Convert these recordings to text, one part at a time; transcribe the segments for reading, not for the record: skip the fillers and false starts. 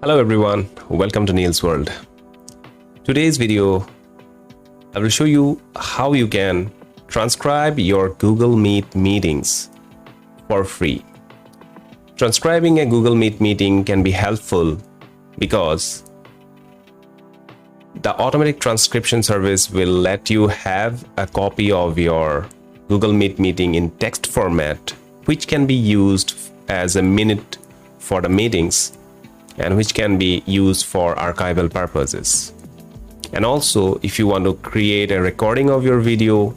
Hello everyone, welcome to Neil's World. Today's video, I will show you how you can transcribe your Google Meet meetings for free. Transcribing a Google Meet meeting can be helpful because the automatic transcription service will let you have a copy of your Google Meet meeting in text format, which can be used as a minute for the meetings and which can be used for archival purposes. And also, if you want to create a recording of your video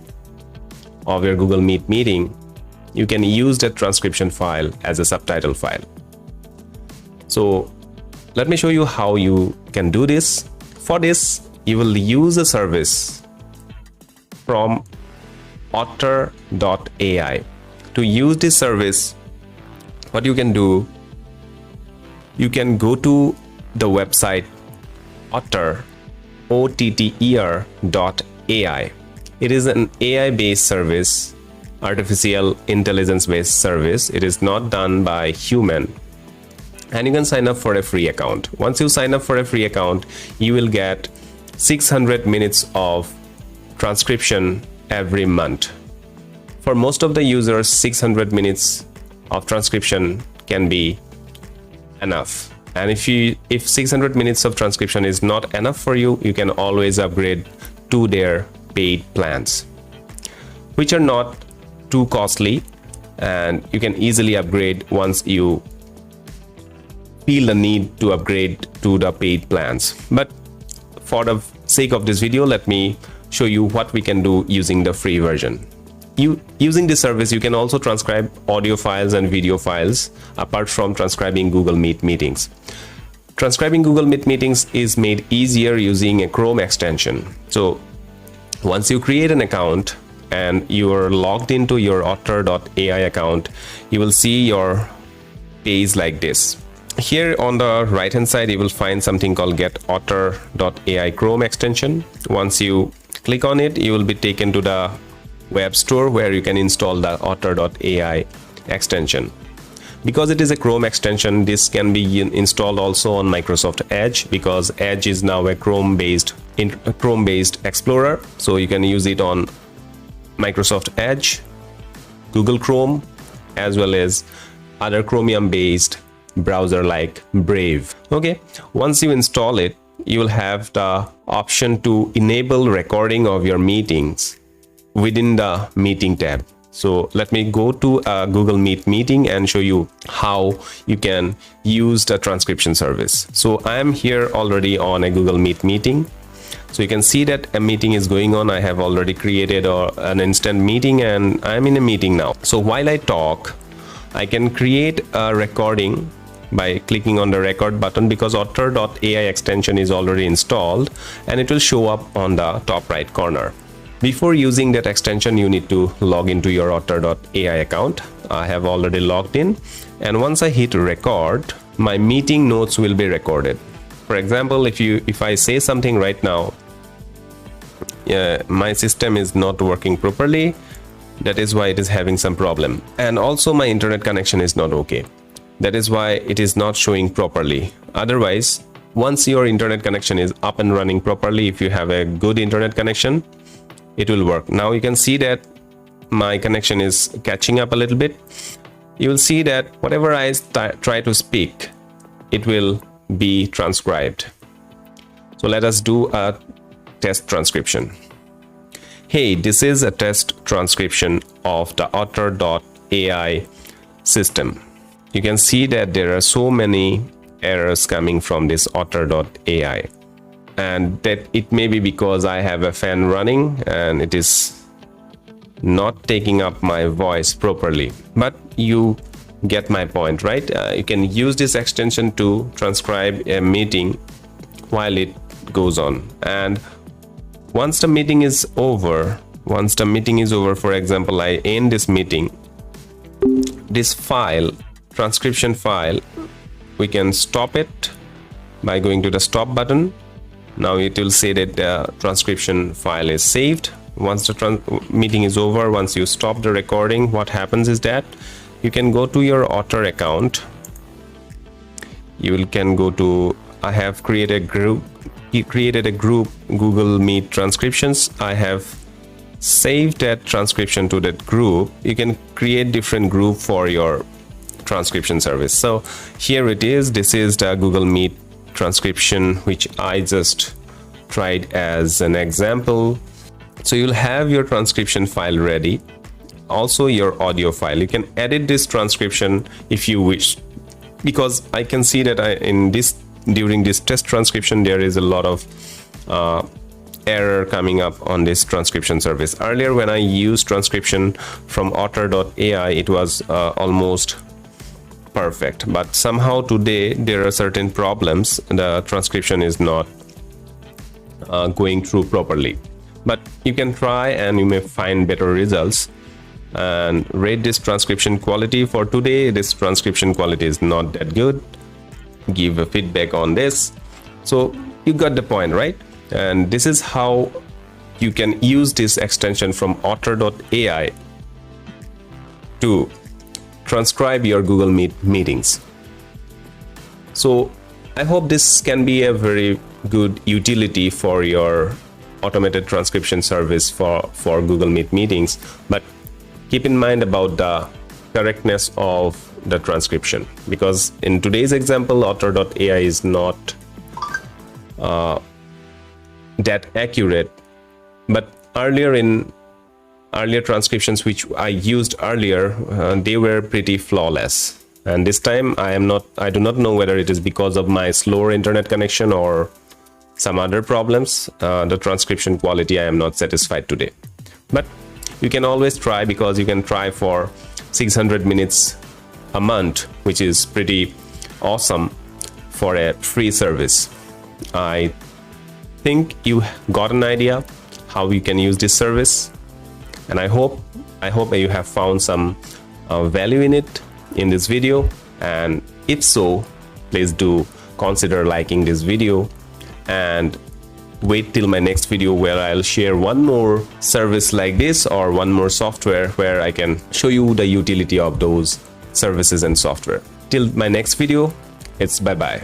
of your Google Meet meeting, you can use that transcription file as a subtitle file. So let me show you how you can do this. For this, you will use a service from Otter.ai. To use this service, what you can do, you can go to the website Otter, OTTER.ai. It is an AI-based service, artificial intelligence-based service. It is not done by human. And you can sign up for a free account. Once you sign up for a free account, you will get 600 minutes of transcription every month. For most of the users, 600 minutes of transcription can be enough. And if 600 minutes of transcription is not enough for you, you can always upgrade to their paid plans, which are not too costly, and you can easily upgrade once you feel the need to upgrade to the paid plans. But for the sake of this video, let me show you what we can do using the free version. Using this service, you can also transcribe audio files and video files apart from transcribing Google Meet meetings. Transcribing Google Meet meetings is made easier using a Chrome extension. So once you create an account and you are logged into your Otter.ai account, you will see your page like this. Here on the right hand side, you will find something called Get Otter.ai Chrome extension. Once you click on it, you will be taken to the web store where you can install the Otter.ai extension. Because it is a Chrome extension, this can be installed also on Microsoft Edge, because Edge is now a Chrome-based Explorer. So you can use it on Microsoft Edge, Google Chrome, as well as other Chromium-based browser like Brave. Okay, once you install it, you will have the option to enable recording of your meetings within the meeting tab. So let me go to a Google Meet meeting and show you how you can use the transcription service. So I am here already on a Google Meet meeting. So you can see that a meeting is going on. I have already created an instant meeting and I'm in a meeting now. So while I talk, I can create a recording by clicking on the record button, because Otter.ai extension is already installed and it will show up on the top right corner. Before using that extension, you need to log into your Otter.ai account. I have already logged in, and once I hit record, my meeting notes will be recorded. For example, if I say something right now, my system is not working properly, that is why it is having some problem. And also my internet connection is not okay. That is why it is not showing properly. Otherwise, once your internet connection is up and running properly, if you have a good internet connection, it will work. Now you can see that my connection is catching up a little bit. You will see that whatever I try to speak, it will be transcribed. So let us do a test transcription. Hey, this is a test transcription of the Otter.ai system. You can see that there are so many errors coming from this Otter.ai. And that it may be because I have a fan running and it is not taking up my voice properly. But you get my point, right? You can use this extension to transcribe a meeting while it goes on. And once the meeting is over, for example, I end this meeting, this file, transcription file, we can stop it by going to the stop button. Now it will say that the transcription file is saved. Once the meeting is over, once you stop the recording, what happens is that you can go to your Otter account, you can go to, I have created a group Google Meet transcriptions. I have saved that transcription to that group. You can create different group for your transcription service. So here it is. This is the Google Meet transcription which I just tried as an example. So you'll have your transcription file ready, also your audio file. You can edit this transcription if you wish, because I can see that during this test transcription there is a lot of error coming up on this transcription service. Earlier when I used transcription from otter.ai, it was almost perfect, but somehow today there are certain problems. The transcription is not going through properly, but you can try and you may find better results. And rate this transcription quality. For today, this transcription quality is not that good. Give a feedback on this. So you got the point, right? And this is how you can use this extension from otter.ai to transcribe your Google Meet meetings. So I hope this can be a very good utility for your automated transcription service for Google Meet meetings. But keep in mind about the correctness of the transcription, because in today's example, otter.ai is not that accurate. But earlier transcriptions which I used earlier, they were pretty flawless. And this time I do not know whether it is because of my slower internet connection or some other problems. The transcription quality, I am not satisfied today. But you can always try, because you can try for 600 minutes a month, which is pretty awesome for a free service. I think you got an idea how you can use this service, and I hope you have found some value in it in this video. And if so, please do consider liking this video and wait till my next video, where I'll share one more service like this or one more software where I can show you the utility of those services and software. Till my next video, it's bye bye.